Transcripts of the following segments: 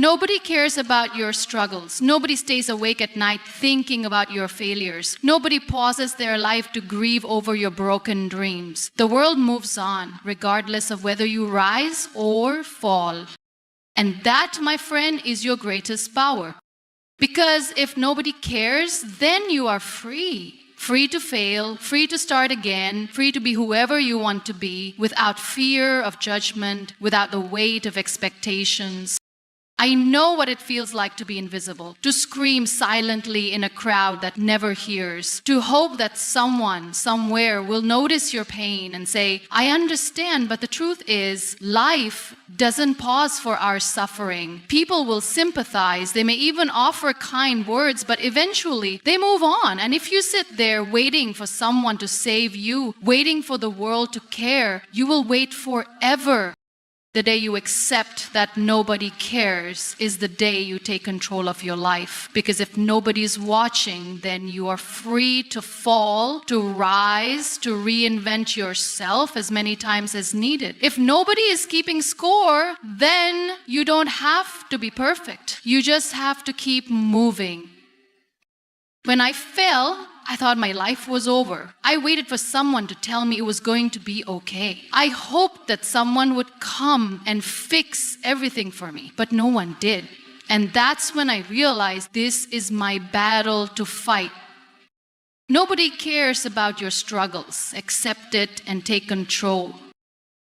Nobody cares about your struggles. Nobody stays awake at night thinking about your failures. Nobody pauses their life to grieve over your broken dreams. The world moves on, regardless of whether you rise or fall. And that, my friend, is your greatest power. Because if nobody cares, then you are free. Free to fail, free to start again, free to be whoever you want to be, without fear of judgment, without the weight of expectations. I know what it feels like to be invisible, to scream silently in a crowd that never hears, to hope that someone, somewhere will notice your pain and say, I understand, but the truth is, life doesn't pause for our suffering. People will sympathize, they may even offer kind words, but eventually they move on. And if you sit there waiting for someone to save you, waiting for the world to care, you will wait forever. The day you accept that nobody cares is the day you take control of your life. Because if nobody's watching, then you are free to fall, to rise, to reinvent yourself as many times as needed. If nobody is keeping score, then you don't have to be perfect. You just have to keep moving. When I fell, I thought my life was over. I waited for someone to tell me it was going to be okay. I hoped that someone would come and fix everything for me, but no one did. And that's when I realized this is my battle to fight. Nobody cares about your struggles. Accept it and take control.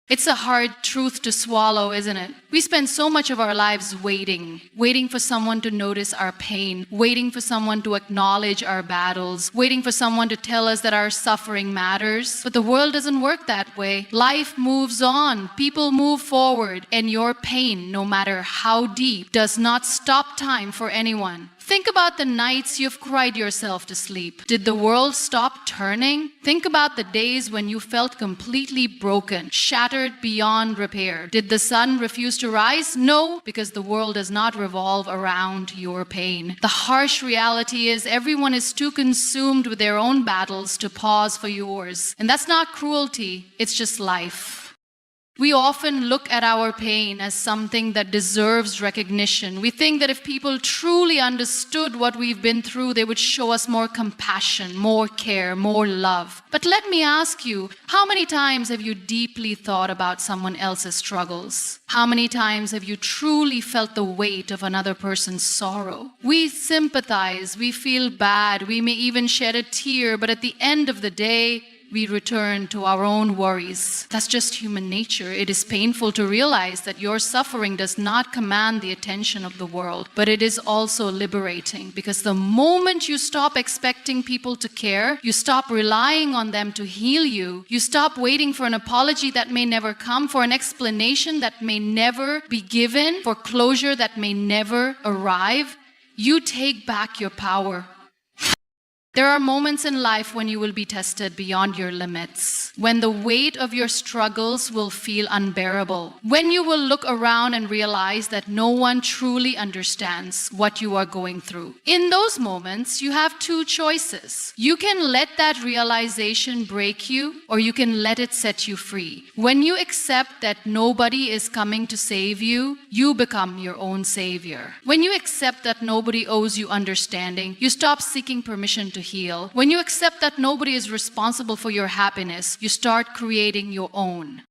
It's a hard truth to swallow, isn't it? We spend so much of our lives waiting for someone to notice our pain, waiting for someone to acknowledge our battles, waiting for someone to tell us that our suffering matters. But the world doesn't work that way. Life moves on, people move forward, and your pain, no matter how deep, does not stop time for anyone. Think about the nights you've cried yourself to sleep. Did the world stop turning? Think about the days when you felt completely broken, shattered beyond repair. Did the sun refuse to rise? No, because the world does not revolve around your pain. The harsh reality is everyone is too consumed with their own battles to pause for yours. And that's not cruelty, it's just life. We often look at our pain as something that deserves recognition. We think that if people truly understood what we've been through, they would show us more compassion, more care, more love. But let me ask you, how many times have you deeply thought about someone else's struggles? How many times have you truly felt the weight of another person's sorrow? We sympathize, we feel bad, we may even shed a tear, but at the end of the day, we return to our own worries. That's just human nature. It is painful to realize that your suffering does not command the attention of the world, but it is also liberating, because the moment you stop expecting people to care, you stop relying on them to heal you, you stop waiting for an apology that may never come, for an explanation that may never be given, for closure that may never arrive, you take back your power. There are moments in life when you will be tested beyond your limits, when the weight of your struggles will feel unbearable, when you will look around and realize that no one truly understands what you are going through. In those moments, you have two choices. You can let that realization break you, or you can let it set you free. When you accept that nobody is coming to save you, you become your own savior. When you accept that nobody owes you understanding, you stop seeking permission to heal. When you accept that nobody is responsible for your happiness, you start creating your own.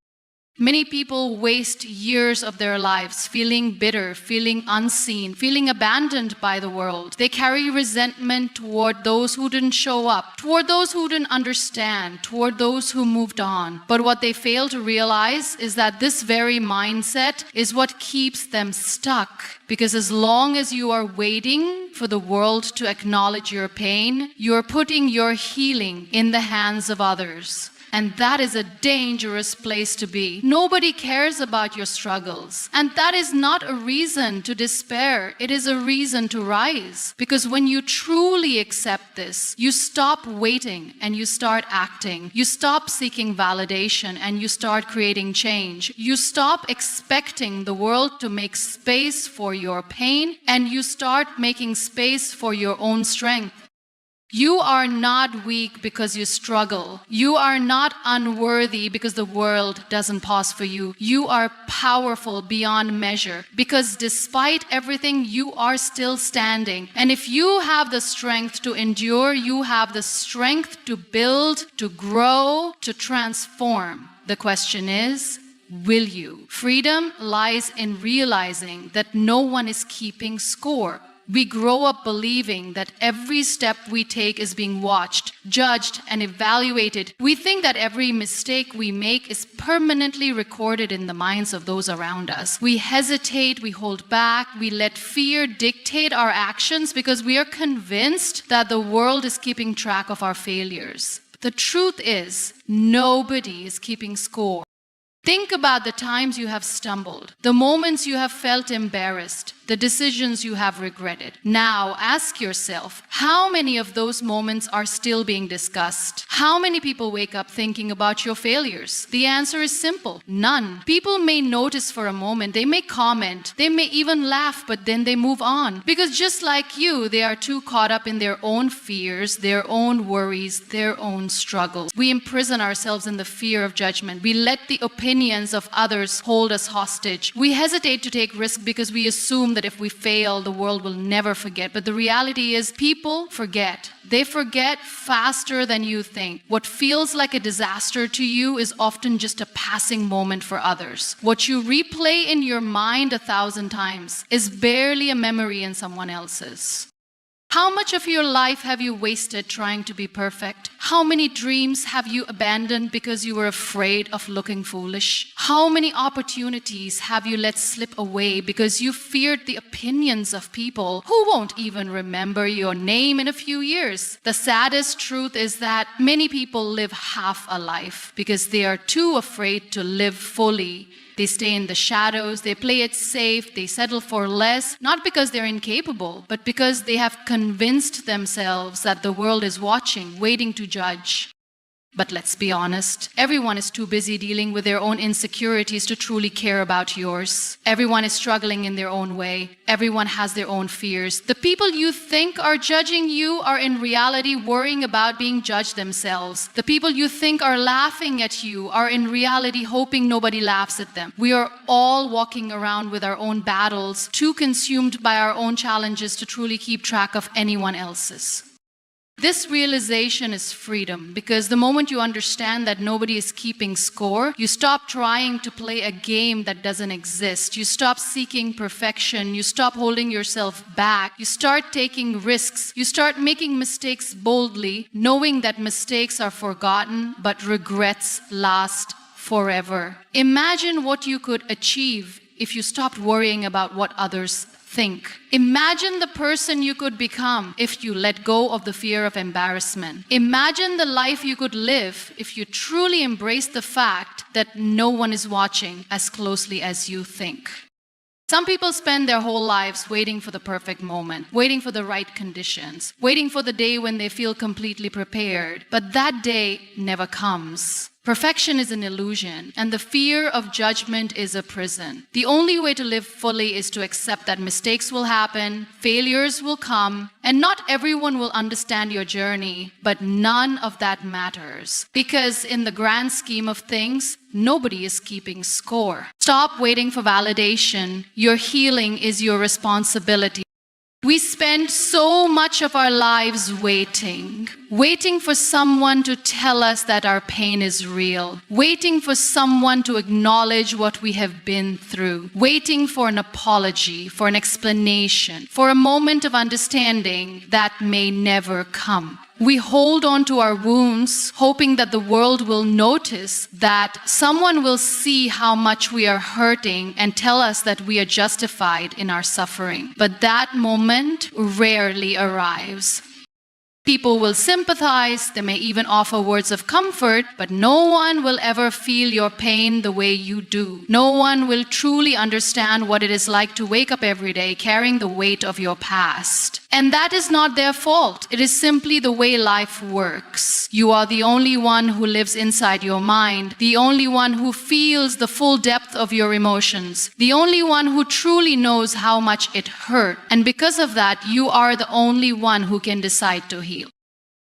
Many people waste years of their lives feeling bitter, feeling unseen, feeling abandoned by the world. They carry resentment toward those who didn't show up, toward those who didn't understand, toward those who moved on. But what they fail to realize is that this very mindset is what keeps them stuck. Because as long as you are waiting for the world to acknowledge your pain, you are putting your healing in the hands of others. And that is a dangerous place to be. Nobody cares about your struggles. And that is not a reason to despair. It is a reason to rise. Because when you truly accept this, you stop waiting and you start acting. You stop seeking validation and you start creating change. You stop expecting the world to make space for your pain and you start making space for your own strength. You are not weak because you struggle. You are not unworthy because the world doesn't pause for you. You are powerful beyond measure because despite everything, you are still standing. And if you have the strength to endure, you have the strength to build, to grow, to transform. The question is, will you? Freedom lies in realizing that no one is keeping score. We grow up believing that every step we take is being watched, judged, and evaluated. We think that every mistake we make is permanently recorded in the minds of those around us. We hesitate, we hold back, we let fear dictate our actions because we are convinced that the world is keeping track of our failures. The truth is, nobody is keeping score. Think about the times you have stumbled, the moments you have felt embarrassed, the decisions you have regretted. Now ask yourself, how many of those moments are still being discussed? How many people wake up thinking about your failures? The answer is simple, none. People may notice for a moment, they may comment, they may even laugh, but then they move on. Because just like you, they are too caught up in their own fears, their own worries, their own struggles. We imprison ourselves in the fear of judgment. We let the opinions of others hold us hostage. We hesitate to take risks because we assume that if we fail, the world will never forget. But the reality is, people forget. They forget faster than you think. What feels like a disaster to you is often just a passing moment for others. What you replay in your mind 1,000 times is barely a memory in someone else's. How much of your life have you wasted trying to be perfect? How many dreams have you abandoned because you were afraid of looking foolish? How many opportunities have you let slip away because you feared the opinions of people who won't even remember your name in a few years? The saddest truth is that many people live half a life because they are too afraid to live fully. They stay in the shadows, they play it safe, they settle for less, not because they're incapable, but because they have convinced themselves that the world is watching, waiting to judge. But let's be honest, everyone is too busy dealing with their own insecurities to truly care about yours. Everyone is struggling in their own way. Everyone has their own fears. The people you think are judging you are in reality worrying about being judged themselves. The people you think are laughing at you are in reality hoping nobody laughs at them. We are all walking around with our own battles, too consumed by our own challenges to truly keep track of anyone else's. This realization is freedom, because the moment you understand that nobody is keeping score, you stop trying to play a game that doesn't exist. You stop seeking perfection. You stop holding yourself back. You start taking risks. You start making mistakes boldly, knowing that mistakes are forgotten, but regrets last forever. Imagine what you could achieve if you stopped worrying about what others think. Imagine the person you could become if you let go of the fear of embarrassment. Imagine the life you could live if you truly embrace the fact that no one is watching as closely as you think. Some people spend their whole lives waiting for the perfect moment, waiting for the right conditions, waiting for the day when they feel completely prepared. But that day never comes. Perfection is an illusion, and the fear of judgment is a prison. The only way to live fully is to accept that mistakes will happen, failures will come, and not everyone will understand your journey, but none of that matters. Because in the grand scheme of things, nobody is keeping score. Stop waiting for validation. Your healing is your responsibility. We spend so much of our lives waiting for someone to tell us that our pain is real, waiting for someone to acknowledge what we have been through, waiting for an apology, for an explanation, for a moment of understanding that may never come. We hold on to our wounds, hoping that the world will notice, that someone will see how much we are hurting and tell us that we are justified in our suffering. But that moment rarely arrives. People will sympathize, they may even offer words of comfort, but no one will ever feel your pain the way you do. No one will truly understand what it is like to wake up every day carrying the weight of your past. And that is not their fault. It is simply the way life works. You are the only one who lives inside your mind, the only one who feels the full depth of your emotions, the only one who truly knows how much it hurt. And because of that, you are the only one who can decide to heal.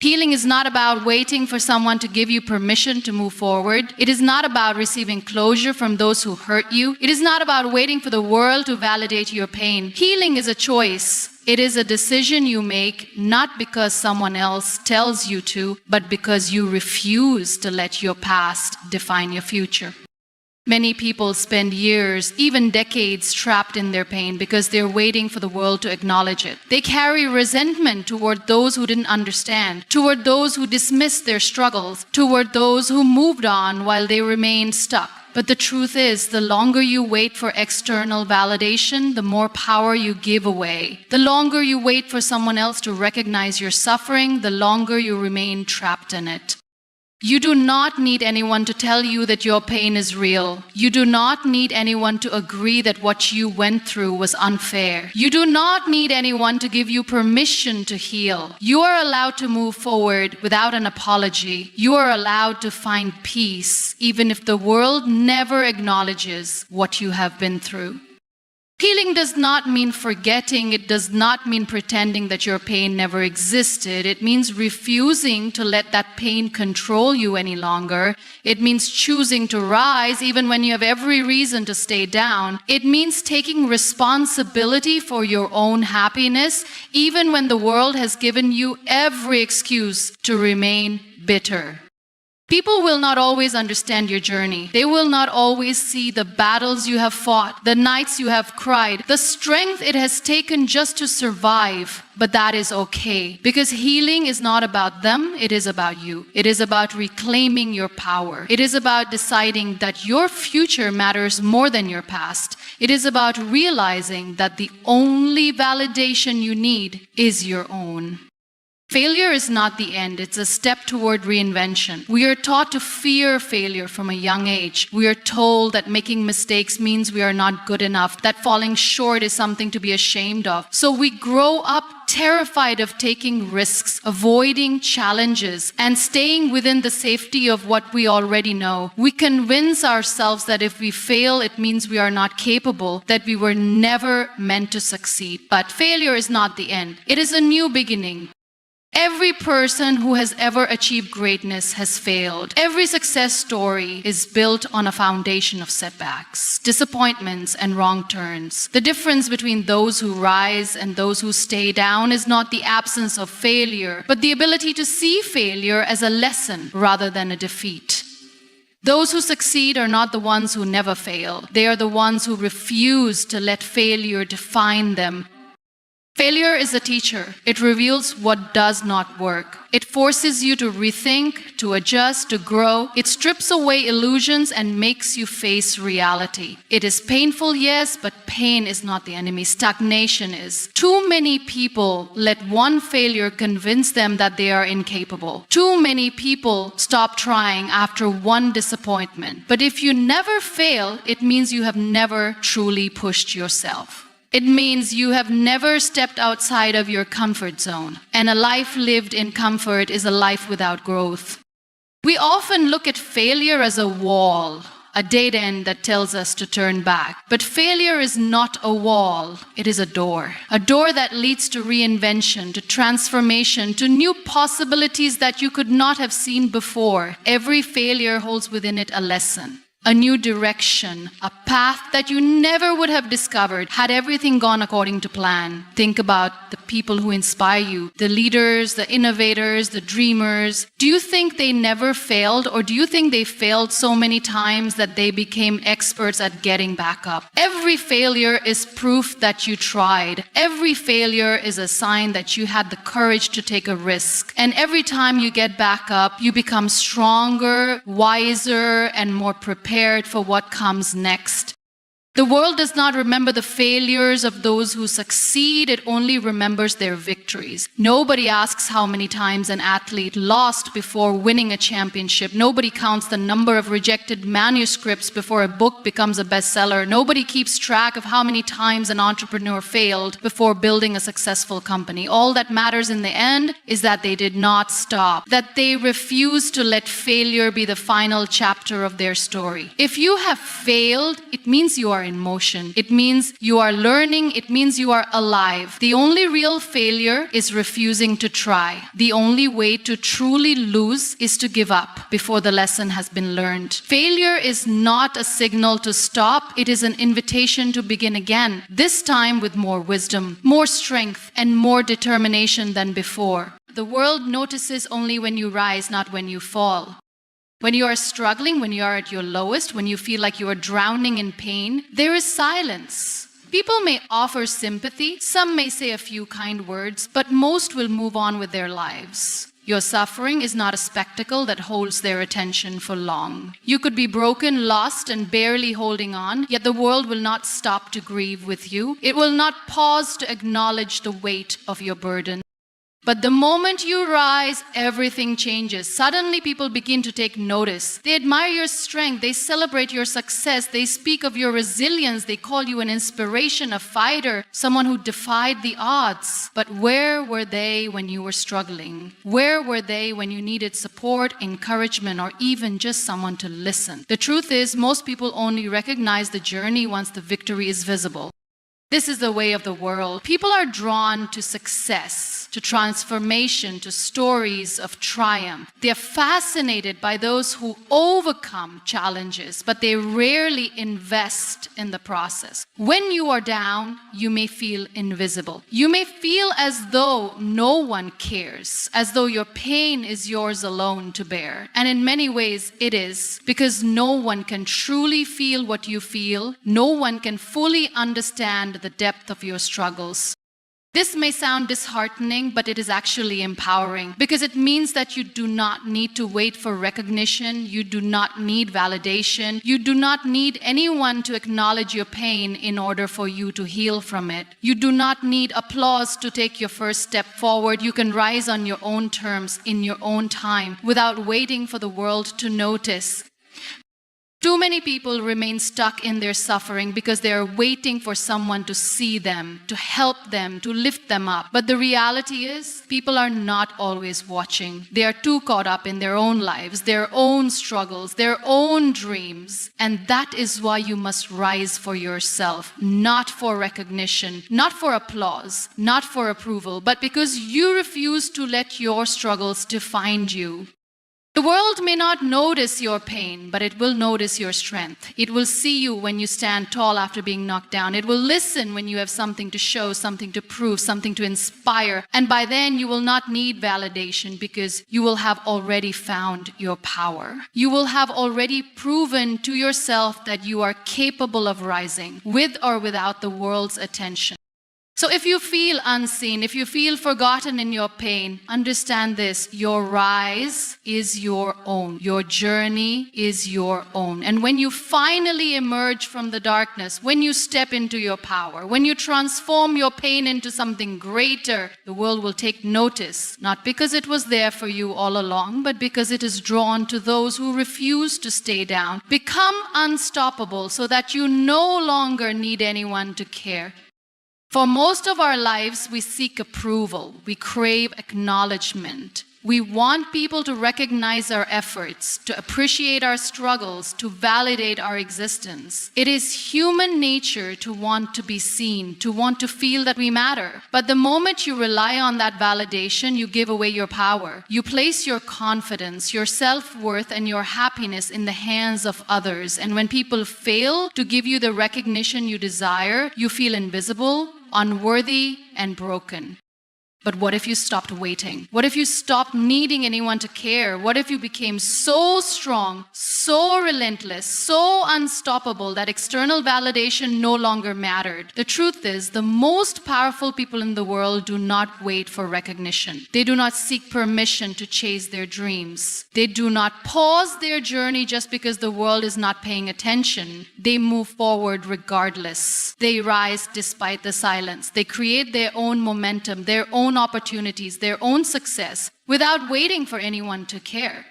Healing is not about waiting for someone to give you permission to move forward. It is not about receiving closure from those who hurt you. It is not about waiting for the world to validate your pain. Healing is a choice. It is a decision you make, not because someone else tells you to, but because you refuse to let your past define your future. Many people spend years, even decades, trapped in their pain because they're waiting for the world to acknowledge it. They carry resentment toward those who didn't understand, toward those who dismissed their struggles, toward those who moved on while they remained stuck. But the truth is, the longer you wait for external validation, the more power you give away. The longer you wait for someone else to recognize your suffering, the longer you remain trapped in it. You do not need anyone to tell you that your pain is real. You do not need anyone to agree that what you went through was unfair. You do not need anyone to give you permission to heal. You are allowed to move forward without an apology. You are allowed to find peace, even if the world never acknowledges what you have been through. Healing does not mean forgetting. It does not mean pretending that your pain never existed. It means refusing to let that pain control you any longer. It means choosing to rise even when you have every reason to stay down. It means taking responsibility for your own happiness, even when the world has given you every excuse to remain bitter. People will not always understand your journey. They will not always see the battles you have fought, the nights you have cried, the strength it has taken just to survive. But that is okay, because healing is not about them, it is about you. It is about reclaiming your power. It is about deciding that your future matters more than your past. It is about realizing that the only validation you need is your own. Failure is not the end, it's a step toward reinvention. We are taught to fear failure from a young age. We are told that making mistakes means we are not good enough, that falling short is something to be ashamed of. So we grow up terrified of taking risks, avoiding challenges, and staying within the safety of what we already know. We convince ourselves that if we fail, it means we are not capable, that we were never meant to succeed. But failure is not the end. It is a new beginning. Every person who has ever achieved greatness has failed. Every success story is built on a foundation of setbacks, disappointments, and wrong turns. The difference between those who rise and those who stay down is not the absence of failure, but the ability to see failure as a lesson rather than a defeat. Those who succeed are not the ones who never fail. They are the ones who refuse to let failure define them. Failure is a teacher. It reveals what does not work. It forces you to rethink, to adjust, to grow. It strips away illusions and makes you face reality. It is painful, yes, but pain is not the enemy. Stagnation is. Too many people let one failure convince them that they are incapable. Too many people stop trying after one disappointment. But if you never fail, it means you have never truly pushed yourself. It means you have never stepped outside of your comfort zone. And a life lived in comfort is a life without growth. We often look at failure as a wall, a dead end that tells us to turn back. But failure is not a wall, it is a door that leads to reinvention, to transformation, to new possibilities that you could not have seen before. Every failure holds within it a lesson, a new direction, a path that you never would have discovered had everything gone according to plan. Think about the people who inspire you, the leaders, the innovators, the dreamers. Do you think they never failed, or do you think they failed so many times that they became experts at getting back up? Every failure is proof that you tried. Every failure is a sign that you had the courage to take a risk. And every time you get back up, you become stronger, wiser, and more prepared for what comes next. The world does not remember the failures of those who succeed, it only remembers their victories. Nobody asks how many times an athlete lost before winning a championship. Nobody counts the number of rejected manuscripts before a book becomes a bestseller. Nobody keeps track of how many times an entrepreneur failed before building a successful company. All that matters in the end is that they did not stop, that they refused to let failure be the final chapter of their story. If you have failed, it means you are in motion. It means you are learning. It means you are alive. The only real failure is refusing to try. The only way to truly lose is to give up before the lesson has been learned. Failure is not a signal to stop. It is an invitation to begin again, this time with more wisdom, more strength, and more determination than before. The world notices only when you rise, not when you fall. When you are struggling, when you are at your lowest, when you feel like you are drowning in pain, there is silence. People may offer sympathy, some may say a few kind words, but most will move on with their lives. Your suffering is not a spectacle that holds their attention for long. You could be broken, lost, and barely holding on, yet the world will not stop to grieve with you. It will not pause to acknowledge the weight of your burden. But the moment you rise, everything changes. Suddenly people begin to take notice. They admire your strength. They celebrate your success. They speak of your resilience. They call you an inspiration, a fighter, someone who defied the odds. But where were they when you were struggling? Where were they when you needed support, encouragement, or even just someone to listen? The truth is, most people only recognize the journey once the victory is visible. This is the way of the world. People are drawn to success, to transformation, to stories of triumph. They are fascinated by those who overcome challenges, but they rarely invest in the process. When you are down, you may feel invisible. You may feel as though no one cares, as though your pain is yours alone to bear. And in many ways, it is, because no one can truly feel what you feel. No one can fully understand the depth of your struggles. This may sound disheartening, but it is actually empowering, because it means that you do not need to wait for recognition. You do not need validation. You do not need anyone to acknowledge your pain in order for you to heal from it. You do not need applause to take your first step forward. You can rise on your own terms, in your own time, without waiting for the world to notice. Too many people remain stuck in their suffering because they are waiting for someone to see them, to help them, to lift them up. But the reality is, people are not always watching. They are too caught up in their own lives, their own struggles, their own dreams. And that is why you must rise for yourself, not for recognition, not for applause, not for approval, but because you refuse to let your struggles define you. The world may not notice your pain, but it will notice your strength. It will see you when you stand tall after being knocked down. It will listen when you have something to show, something to prove, something to inspire. And by then, you will not need validation, because you will have already found your power. You will have already proven to yourself that you are capable of rising, with or without the world's attention. So if you feel unseen, if you feel forgotten in your pain, understand this: your rise is your own. Your journey is your own. And when you finally emerge from the darkness, when you step into your power, when you transform your pain into something greater, the world will take notice, not because it was there for you all along, but because it is drawn to those who refuse to stay down. Become unstoppable so that you no longer need anyone to care. For most of our lives, we seek approval. We crave acknowledgement. We want people to recognize our efforts, to appreciate our struggles, to validate our existence. It is human nature to want to be seen, to want to feel that we matter. But the moment you rely on that validation, you give away your power. You place your confidence, your self-worth, and your happiness in the hands of others. And when people fail to give you the recognition you desire, you feel invisible, unworthy, and broken. But what if you stopped waiting? What if you stopped needing anyone to care? What if you became so strong, so relentless, so unstoppable that external validation no longer mattered? The truth is, the most powerful people in the world do not wait for recognition. They do not seek permission to chase their dreams. They do not pause their journey just because the world is not paying attention. They move forward regardless. They rise despite the silence. They create their own momentum, their own opportunities, their own success, without waiting for anyone to care.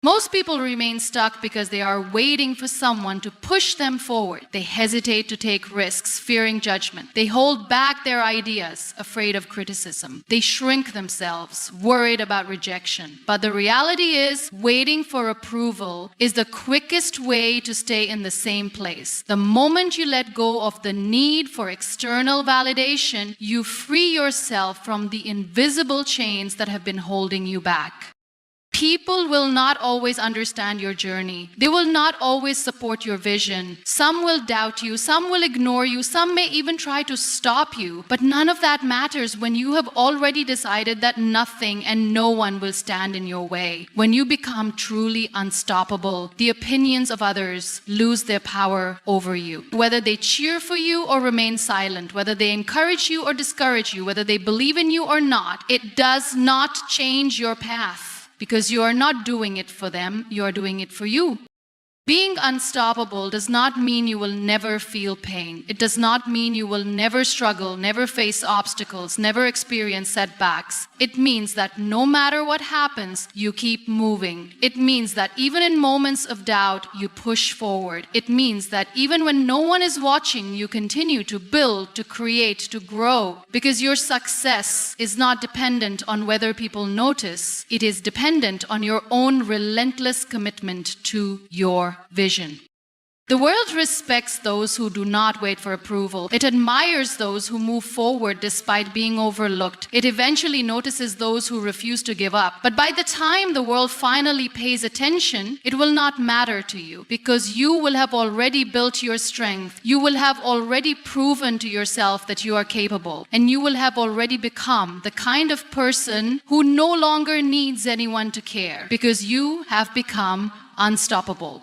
Most people remain stuck because they are waiting for someone to push them forward. They hesitate to take risks, fearing judgment. They hold back their ideas, afraid of criticism. They shrink themselves, worried about rejection. But the reality is, waiting for approval is the quickest way to stay in the same place. The moment you let go of the need for external validation, you free yourself from the invisible chains that have been holding you back. People will not always understand your journey. They will not always support your vision. Some will doubt you, some will ignore you, some may even try to stop you. But none of that matters when you have already decided that nothing and no one will stand in your way. When you become truly unstoppable, the opinions of others lose their power over you. Whether they cheer for you or remain silent, whether they encourage you or discourage you, whether they believe in you or not, it does not change your path. Because you are not doing it for them, you are doing it for you. Being unstoppable does not mean you will never feel pain. It does not mean you will never struggle, never face obstacles, never experience setbacks. It means that no matter what happens, you keep moving. It means that even in moments of doubt, you push forward. It means that even when no one is watching, you continue to build, to create, to grow. Because your success is not dependent on whether people notice. It is dependent on your own relentless commitment to your vision. The world respects those who do not wait for approval. It admires those who move forward despite being overlooked. It eventually notices those who refuse to give up. But by the time the world finally pays attention, it will not matter to you because you will have already built your strength. You will have already proven to yourself that you are capable. And you will have already become the kind of person who no longer needs anyone to care because you have become unstoppable.